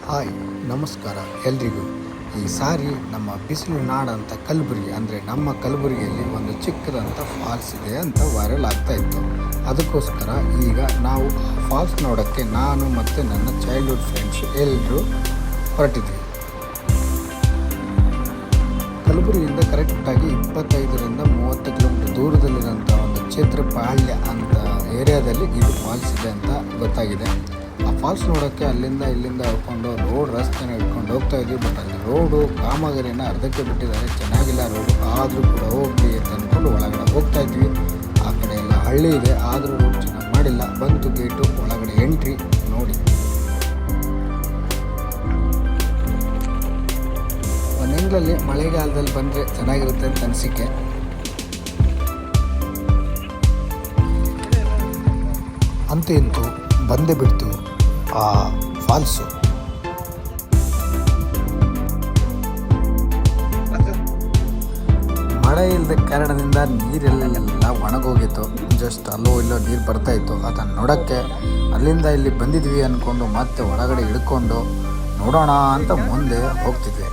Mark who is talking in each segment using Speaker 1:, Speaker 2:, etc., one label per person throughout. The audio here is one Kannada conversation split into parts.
Speaker 1: ಹಾಯ್ ನಮಸ್ಕಾರ ಎಲ್ರಿಗೂ. ಈ ಸಾರಿ ನಮ್ಮ ಬಿಸಿಲು ನಾಡಂತ ಕಲಬುರಗಿ ಅಂದರೆ ನಮ್ಮ ಕಲಬುರಗಿಯಲ್ಲಿ ಒಂದು ಚಿಕ್ಕದಂಥ ಫಾಲ್ಸ್ ಇದೆ ಅಂತ ವೈರಲ್ ಆಗ್ತಾ ಇತ್ತು. ಅದಕ್ಕೋಸ್ಕರ ಈಗ ನಾವು ಫಾಲ್ಸ್ ನೋಡೋಕ್ಕೆ ನಾನು ಮತ್ತು ನನ್ನ ಚೈಲ್ಡ್ಹುಡ್ ಫ್ರೆಂಡ್ಸ್ ಎಲ್ಲರೂ ಹೊರಟಿದ್ವಿ. ಕಲಬುರಗಿಯಿಂದ ಕರೆಕ್ಟಾಗಿ 25ರಿಂದ 30 ಕಿಲೋಮೀಟರ್ ದೂರದಲ್ಲಿರೋಂಥ ಒಂದು ಕ್ಷೇತ್ರಪಾಳ್ಯ ಅಂತ ಏರಿಯಾದಲ್ಲಿ ಇದು ಫಾಲ್ಸ್ ಇದೆ ಅಂತ ಗೊತ್ತಾಗಿದೆ. ಆ ಫಾಲ್ಸ್ ನೋಡೋಕ್ಕೆ ಅಲ್ಲಿಂದ ಇಲ್ಲಿಂದ ಹೋಗ್ಕೊಂಡು ರೋಡ್ ರಸ್ತೆನ ಹಿಡ್ಕೊಂಡು ಹೋಗ್ತಾ ಇದ್ವಿ. ಬಟ್ ಅಲ್ಲಿ ರೋಡು ಕಾಮಗಾರಿನ ಅರ್ಧಕ್ಕೆ ಬಿಟ್ಟಿದ್ದಾರೆ, ಚೆನ್ನಾಗಿಲ್ಲ ರೋಡು. ಆದರೂ ಕೂಡ ಹೋಗಲಿ ಅಂತ ಅಂದ್ಕೊಂಡು ಒಳಗಡೆ ಹೋಗ್ತಾ ಇದ್ವಿ. ಆ ಕಡೆ ಎಲ್ಲ ಹಳ್ಳಿ ಇದೆ, ಆದರೂ ರೋಡ್ ಚೆನ್ನಾಗಿ ಮಾಡಿಲ್ಲ. ಬಂತು ಗೇಟು, ಒಳಗಡೆ ಎಂಟ್ರಿ ನೋಡಿ. ಒಂದು ತಿಂಗಳಲ್ಲಿ ಮಳೆಗಾಲದಲ್ಲಿ ಬಂದರೆ ಚೆನ್ನಾಗಿರುತ್ತೆ ಅಂತ ಅನಿಸಿಕೆ. ಅಂತೂ ಇಂತೂ ಬಂದೇ ಬಿಡ್ತು ಆ ಫಾಲ್ಸು. ಮಳೆ ಇಲ್ಲದ ಕಾರಣದಿಂದ ನೀರೆಲ್ಲ ಒಣಗೋಗಿತ್ತು. ಜಸ್ಟ್ ಅಲ್ಲೋ ಇಲ್ಲೋ ನೀರು ಬರ್ತಾಯಿತ್ತು. ಅದನ್ನು ನೋಡೋಕ್ಕೆ ಅಲ್ಲಿಂದ ಇಲ್ಲಿ ಬಂದಿದ್ವಿ ಅಂದ್ಕೊಂಡು ಮತ್ತೆ ಒಳಗಡೆ ಹಿಡ್ಕೊಂಡು ನೋಡೋಣ ಅಂತ ಮುಂದೆ ಹೋಗ್ತಿದ್ವಿ.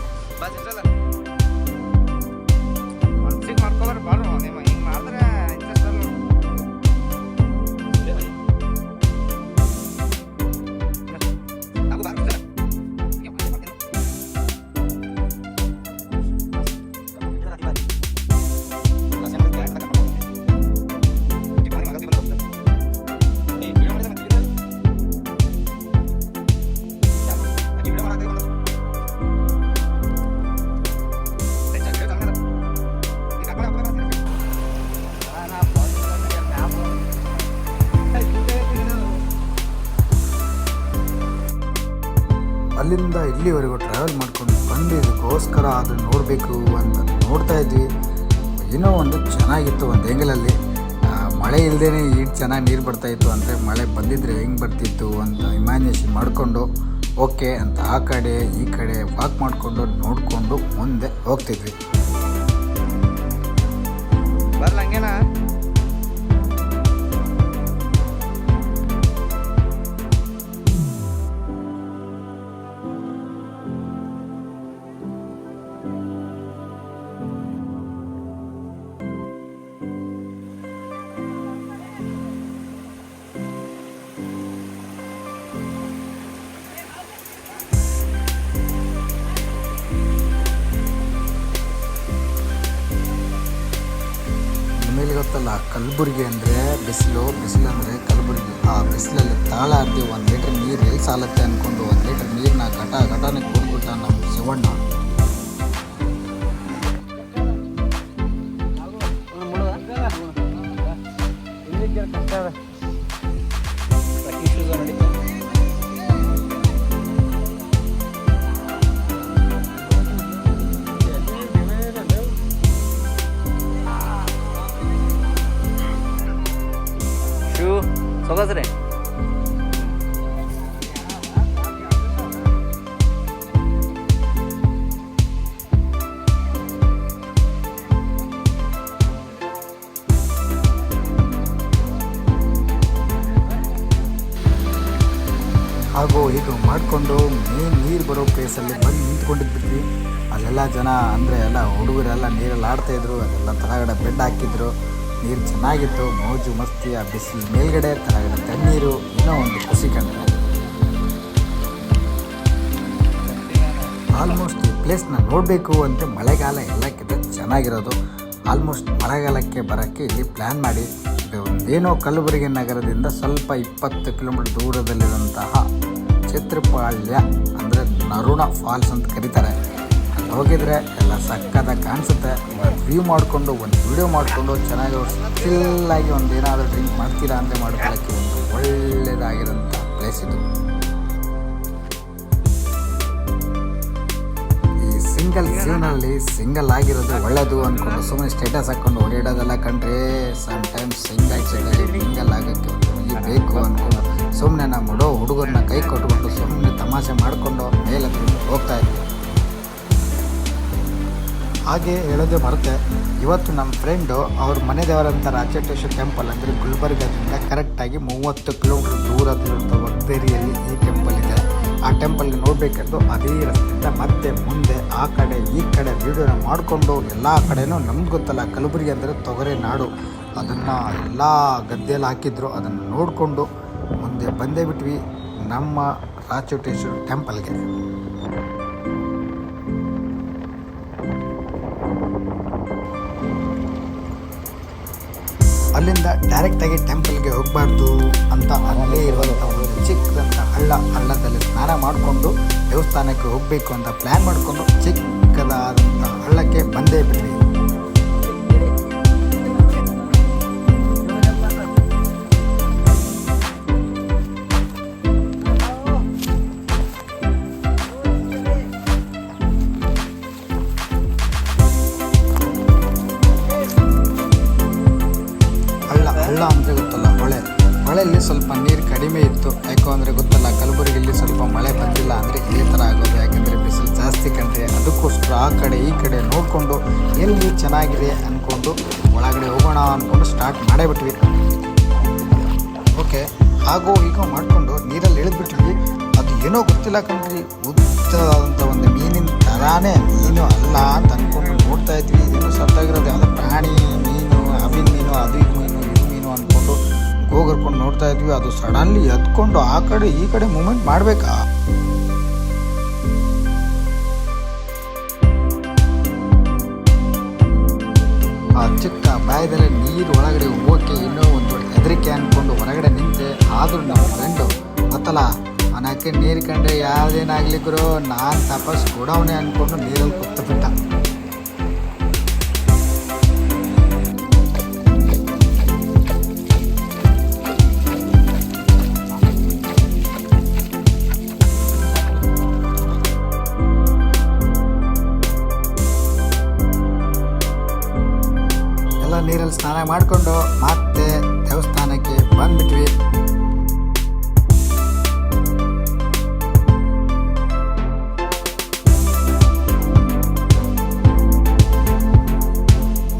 Speaker 1: ಅಲ್ಲಿಂದ ಇಲ್ಲಿವರೆಗೂ ಟ್ರಾವೆಲ್ ಮಾಡ್ಕೊಂಡು ಬಂದಿದ್ದಕ್ಕೋಸ್ಕರ ಅದನ್ನು ನೋಡಬೇಕು ಅಂತ ನೋಡ್ತಾ ಇದ್ವಿ. ಏನೋ ಒಂದು ಚೆನ್ನಾಗಿತ್ತು. ಒಂದು ಎಂಗಲಲ್ಲಿ ಮಳೆ ಇಲ್ಲದೇ ಈಟ್ ಚೆನ್ನಾಗಿ ನೀರು ಬರ್ತಾಯಿತ್ತು. ಅಂದರೆ ಮಳೆ ಬಂದಿದ್ದರೆ ಹೆಂಗೆ ಬರ್ತಿತ್ತು ಅಂತ ಇಮ್ಯಾಜಿನೇಷನ್ ಮಾಡಿಕೊಂಡು ಓಕೆ ಅಂತ ಆ ಕಡೆ ಈ ಕಡೆ ವಾಕ್ ಮಾಡಿಕೊಂಡು ನೋಡಿಕೊಂಡು ಮುಂದೆ ಹೋಗ್ತಿದ್ವಿ.
Speaker 2: ಬರ್ಲಂಗೇನಾ
Speaker 1: ಮೇಲೆ ಗೊತ್ತಲ್ಲ, ಕಲಬುರಗಿ ಅಂದರೆ ಬಿಸಿಲು ಅಂದರೆ ಕಲಬುರಗಿ. ಆ ಬಿಸಿಲಲ್ಲಿ ತಾಳಾರ್ದಿ 1 ಲೀಟ್ರ್ ನೀರು ಎಲ್ಲಿ ಸಾಲತ್ತೆ ಅಂದ್ಕೊಂಡು 1 ಲೀಟ್ರ್ ನೀರನ್ನ ಘಟನೆ ಕೂಡ್ಬಿಟ್ಟ ನಮ್ಮ ಶಿವಣ್ಣ.
Speaker 2: ಸೊಗಸ್ರೆ
Speaker 1: ಹಾಗೂ ಇದು ಮಾಡಿಕೊಂಡು ಮೇನ್ ನೀರು ಬರೋ ಪ್ಲೇಸಲ್ಲಿ ಬಂದು ನಿಂತ್ಕೊಂಡಿದ್ವಿ. ಅಲ್ಲೆಲ್ಲ ಜನ ಅಂದರೆ ಎಲ್ಲ ಹುಡುಗರೆಲ್ಲ ನೀರಲ್ಲಿ ಆಡ್ತಾಯಿದ್ರು. ಅದೆಲ್ಲ ತಳಗಡೆ ಬೆಡ್ ಹಾಕಿದ್ರು. ನೀರು ಚೆನ್ನಾಗಿತ್ತು, ಮೋಜು ಮಸ್ತಿ. ಆ ಬಿಸಿಲು ಮೇಲ್ಗಡೆ ತಳಗಡೆ ತಣ್ಣೀರು, ಏನೋ ಒಂದು ಖುಷಿ ಕಂಡ್ರೆ. ಆಲ್ಮೋಸ್ಟ್ ಈ ಪ್ಲೇಸ್ನ ನೋಡಬೇಕು ಅಂತ ಮಳೆಗಾಲ ಎಲ್ಲಕ್ಕಿಂತ ಚೆನ್ನಾಗಿರೋದು. ಆಲ್ಮೋಸ್ಟ್ ಮಳೆಗಾಲಕ್ಕೆ ಬರೋಕ್ಕೆ ಇಲ್ಲಿ ಪ್ಲ್ಯಾನ್ ಮಾಡಿ ಒಂದೇನೋ ಕಲಬುರಗಿ ನಗರದಿಂದ ಸ್ವಲ್ಪ 20 ಕಿಲೋಮೀಟರ್ ದೂರದಲ್ಲಿರುವಂತಹ ಕ್ಷೇತ್ರಪಾಳ್ಯ ಅಂದರೆ ನರುಣ ಫಾಲ್ಸ್ ಅಂತ ಕರೀತಾರೆ. ಅಲ್ಲಿ ಹೋಗಿದರೆ ಎಲ್ಲ ಸಕ್ಕತ್ತಾಗಿ ಕಾಣಿಸುತ್ತೆ. ಒಂದು ವ್ಯೂ ಮಾಡಿಕೊಂಡು ಒಂದು ವಿಡಿಯೋ ಮಾಡಿಕೊಂಡು ಚೆನ್ನಾಗಿ ಸ್ಟಿಲ್ಲಾಗಿ ಒಂದು ಏನಾದರೂ ಡ್ರಿಂಕ್ ಮಾಡ್ತೀರಾ ಅಂದರೆ ಮಾಡ್ಕೊಳ್ಳೋಕ್ಕೆ ಒಂದು ಒಳ್ಳೆಯದಾಗಿರೋಂಥ ಪ್ಲೇಸ್ ಇದು. ಈ ಜೀವನದಲ್ಲಿ ಸಿಂಗಲ್ ಆಗಿರೋದು ಒಳ್ಳೆಯದು ಅಂದ್ಕೊಂಡು ಸುಮ್ಮನೆ ಸ್ಟೇಟಸ್ ಹಾಕ್ಕೊಂಡು ಓಡಾಡೋದೆಲ್ಲ ಕಂಡ್ರೆ ಸಮ್ಟೈಮ್ಸ್ ಸಿಂಗಲ್ ಆಗೋಕ್ಕೆ ಹುಡುಗಿ ಬೇಕು ಅಂದ್ಕೊಂಡು ಸುಮ್ಮನೆ ನಾವು ಹುಡುಗರನ್ನ ಕೈ ಕೊಟ್ಕೊಂಡು ಸುಮ್ಮನೆ ತಮಾಷೆ ಮಾಡಿಕೊಂಡು ಮೇಲೆ ಹೋಗ್ತಾ ಇದ್ವಿ. ಹಾಗೆ ಹೇಳೋದೇ ಮರೆತೆ, ಇವತ್ತು ನಮ್ಮ ಫ್ರೆಂಡು ಅವ್ರ ಮನೆ ದೇವರಂಥ ರಾಚೇಟೇಶ್ವರ ಟೆಂಪಲ್ ಅಂದರೆ ಗುಲ್ಬರ್ಗದಿಂದ ಕರೆಕ್ಟಾಗಿ 30 ಕಿಲೋಮೀಟರ್ ದೂರದಲ್ಲಿರುವಂಥ ಒಗ್ದೇರಿಯಲ್ಲಿ ಈ ಟೆಂಪಲ್ ಇದೆ. ಆ ಟೆಂಪಲ್ಗೆ ನೋಡಬೇಕಿತ್ತು. ಅದೇ ರಸ್ತೆಯಿಂದ ಮತ್ತೆ ಮುಂದೆ ಆ ಕಡೆ ಈ ಕಡೆ ವೀಡಿಯೋನ ಮಾಡಿಕೊಂಡು ಎಲ್ಲ ಕಡೆನೂ ನಮ್ಗೆ ಗೊತ್ತಲ್ಲ, ಕಲಬುರಗಿ ಅಂದರೆ ತೊಗರಿ ನಾಡು, ಅದನ್ನು ಎಲ್ಲ ಗದ್ದೆಯಲ್ಲಿ ಹಾಕಿದ್ರು. ಅದನ್ನು ನೋಡಿಕೊಂಡು ಮುಂದೆ ಬಂದೇ ಬಿಟ್ವಿ ನಮ್ಮ ರಾಚೋಟೇಶ್ವರ ಟೆಂಪಲ್ಗೆ. ಅಲ್ಲಿಂದ ಡೈರೆಕ್ಟಾಗಿ ಟೆಂಪಲ್ಗೆ ಹೋಗಬಾರ್ದು ಅಂತ ಅಲ್ಲೇ ಇರುವಂಥ ಒಂದು ಚಿಕ್ಕದಂಥ ಹಳ್ಳದಲ್ಲಿ ಸ್ನಾನ ಮಾಡಿಕೊಂಡು ದೇವಸ್ಥಾನಕ್ಕೆ ಹೋಗಬೇಕು ಅಂತ ಪ್ಲ್ಯಾನ್ ಮಾಡಿಕೊಂಡು ಚಿಕ್ಕದಾದಂಥ ಹಳ್ಳಕ್ಕೆ ಬಂದೇ ಬಿಟ್ವಿ. ಹಳ್ಳ ಅಂದರೆ ಗೊತ್ತಲ್ಲ, ಹೊಳೆಯಲ್ಲಿ ಸ್ವಲ್ಪ ನೀರು ಕಡಿಮೆ ಇತ್ತು. ಯಾಕೋ ಅಂದರೆ ಗೊತ್ತಲ್ಲ, ಕಲಬುರಗಿಯಲ್ಲಿ ಸ್ವಲ್ಪ ಮಳೆ ಬಂದಿಲ್ಲ ಅಂದರೆ ಇದೇ ಥರ ಆಗೋದು. ಯಾಕೆಂದರೆ ಬಿಸಿಲು ಜಾಸ್ತಿ ಕಂಡ್ರೆ ಅದಕ್ಕೋಸ್ಕರ ಆ ಕಡೆ ಈ ಕಡೆ ನೋಡಿಕೊಂಡು ಎಲ್ಲಿ ಚೆನ್ನಾಗಿದೆ ಅಂದ್ಕೊಂಡು ಒಳಗಡೆ ಹೋಗೋಣ ಅಂದ್ಕೊಂಡು ಸ್ಟಾರ್ಟ್ ಮಾಡೇ ಬಿಟ್ವಿ. ಓಕೆ, ಹಾಗೋ ಹೀಗೋ ಮಾಡಿಕೊಂಡು ನೀರಲ್ಲಿ ಇಳಿದ್ಬಿಟ್ವಿ. ಅದು ಏನೋ ಗೊತ್ತಿಲ್ಲ ಕಣ್ರಿ, ಉದ್ದವಾದಂಥ ಒಂದು ಮೀನಿನ ಥರಾನೇ, ಮೀನು ಅಲ್ಲ ಅಂತ ಅಂದ್ಕೊಂಡು ನೋಡ್ತಾ ಇದ್ವಿ. ಇದೇನು ಸತ್ತಾಗಿರೋದು ಯಾವುದೋ ಪ್ರಾಣಿ ಮೀನು, ಅವಿನ ಮೀನು, ಅದು ಇದು ಮೀನು ಅಂದ್ಕೊಂಡು ಹೋಗರ್ಕೊಂಡು ನೋಡ್ತಾ ಇದ್ವಿ. ಅದು ಸಡನ್ಲಿ ಎದ್ಕೊಂಡು ಆ ಕಡೆ ಈ ಕಡೆ ಮೂಮೆಂಟ್ ಮಾಡಬೇಕಾ? ಆ ಚಿಕ್ಕ ಬಾಯದಲ್ಲಿ ನೀರು ಒಳಗಡೆ ಹೋಗೋಕ್ಕೆ ಇನ್ನೂ ಒಂದು ಹೆದರಿಕೆ ಅಂದ್ಕೊಂಡು ಹೊರಗಡೆ ನಿಂತೆ. ಆದರೂ ನಮ್ಮ ಫ್ರೆಂಡು ಗೊತ್ತಲ್ಲ, ಅವನಕ್ಕೆ ನೀರು ಕಂಡ್ರೆ ಯಾವುದೇನಾಗ್ಲಿಕ್ಕೂ ನಾನು ತಪಸ್ ಕೊಡವನೇ ಅಂದ್ಕೊಂಡು ನೀರಲ್ಲಿ ಕೂತು ಬಿಟ್ಟ. ನೀರಲ್ಲಿ ಸ್ನಾನ ಮಾಡಿಕೊಂಡು ಮತ್ತೆ ದೇವಸ್ಥಾನಕ್ಕೆ ಬಂದ್ಬಿಟ್ವಿ.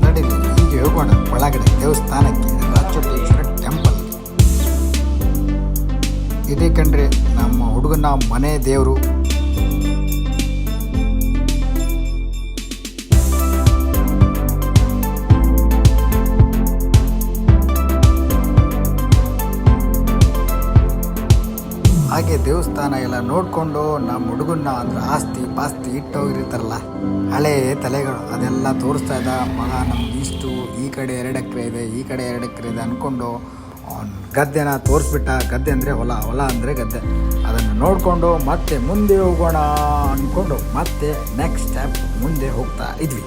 Speaker 1: ನಡೀಲಿ ಹೀಗೆ ಹೋಗೋಣ ಒಳಗಡೆ ದೇವಸ್ಥಾನಕ್ಕೆ, ರಾಚೋಟೇಶ್ವರ ಟೆಂಪಲ್. ಇದೇ ಕಂಡ್ರೆ ನಮ್ಮ ಹುಡುಗನ ಮನೆ ದೇವರು. ಹಾಗೆ ದೇವಸ್ಥಾನ ಎಲ್ಲ ನೋಡಿಕೊಂಡು ನಮ್ಮ ಹುಡುಗನ್ನ ಅಂದ್ರೆ ಆಸ್ತಿ ಪಾಸ್ತಿ ಇಟ್ಟೋಗಿರ್ತಾರಲ್ಲ ಹಳೆ ತಲೆಗಳು, ಅದೆಲ್ಲ ತೋರಿಸ್ತಾ ಇದ್ದ. ಮಗ ನಮ್ಗೆ ಇಷ್ಟು, ಈ ಕಡೆ 2 ಎಕರೆ ಇದೆ, ಈ ಕಡೆ 2 ಎಕರೆ ಇದೆ ಅಂದ್ಕೊಂಡು ಗದ್ದೆನ ತೋರಿಸ್ಬಿಟ್ಟ. ಗದ್ದೆ ಅಂದರೆ ಹೊಲ ಅಂದರೆ ಗದ್ದೆ. ಅದನ್ನು ನೋಡಿಕೊಂಡು ಮತ್ತೆ ಮುಂದೆ ಹೋಗೋಣ ಅಂದ್ಕೊಂಡು ಮತ್ತೆ ನೆಕ್ಸ್ಟ್ ಸ್ಟೆಪ್ ಮುಂದೆ ಹೋಗ್ತಾ ಇದ್ವಿ.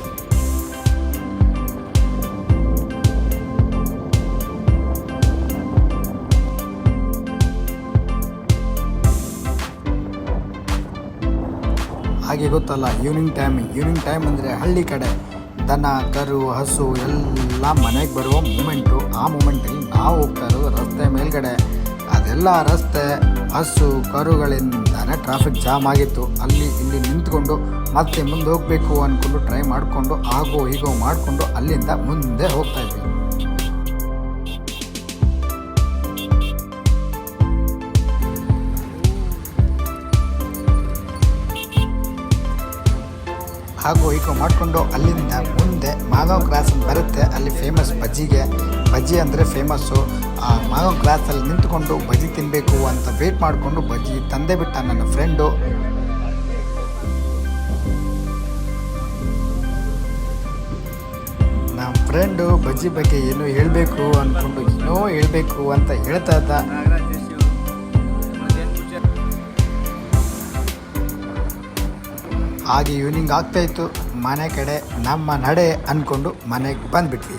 Speaker 1: ಹಾಗೆ ಗೊತ್ತಲ್ಲ, ಈವ್ನಿಂಗ್ ಟೈಮ್ ಅಂದರೆ ಹಳ್ಳಿ ಕಡೆ ದನ ಕರು ಹಸು ಎಲ್ಲ ಮನೆಗೆ ಬರುವ ಮೂಮೆಂಟು. ಆ ಮೂಮೆಂಟಲ್ಲಿ ನಾವು ಹೋಗ್ತಾ ಇರೋದು ರಸ್ತೆ ಮೇಲ್ಗಡೆ. ಅದೆಲ್ಲ ರಸ್ತೆ ಹಸು ಕರುಗಳಿಂದನೇ ಟ್ರಾಫಿಕ್ ಜಾಮ್ ಆಗಿತ್ತು. ಅಲ್ಲಿ ಇಲ್ಲಿ ನಿಂತ್ಕೊಂಡು ಮತ್ತೆ ಮುಂದೆ ಹೋಗಬೇಕು ಅಂದ್ಕೊಂಡು ಟ್ರೈ ಮಾಡಿಕೊಂಡು ಆಗೋ ಹೀಗೋ ಮಾಡಿಕೊಂಡು ಅಲ್ಲಿಂದ ಮುಂದೆ ಹೋಗ್ತಾ ಇದ್ವಿ. ಹಾಗೂ ಹೀಗೋ ಮಾಡಿಕೊಂಡು ಅಲ್ಲಿಂದ ಮುಂದೆ ಮಾಗಾವ್ ಕ್ರಾಸ್ ಅಂತ ಬರುತ್ತೆ. ಅಲ್ಲಿ ಫೇಮಸ್ ಬಜ್ಜಿ ಅಂದರೆ ಫೇಮಸ್ಸು. ಆ ಮಾಗಾವ್ ಕ್ರಾಸಲ್ಲಿ ನಿಂತ್ಕೊಂಡು ಬಜ್ಜಿ ತಿನ್ನಬೇಕು ಅಂತ ವೇಟ್ ಮಾಡಿಕೊಂಡು ಬಜ್ಜಿ ತಂದೆ ಬಿಟ್ಟ ನನ್ನ ಫ್ರೆಂಡು. ನಮ್ಮ ಫ್ರೆಂಡು ಬಜ್ಜಿ ಬಗ್ಗೆ ಏನೋ ಹೇಳಬೇಕು ಅಂದ್ಕೊಂಡು ಏನೋ ಹೇಳಬೇಕು ಅಂತ ಹೇಳ್ತಾ ಇದ್ದ. ಹಾಗೆ ಈವ್ನಿಂಗ್ ಆಗ್ತಾಯಿತ್ತು. ಮನೆ ಕಡೆ ನಮ್ಮ ನಡೆ ಅಂದ್ಕೊಂಡು ಮನೆಗೆ ಬಂದುಬಿಟ್ವಿ.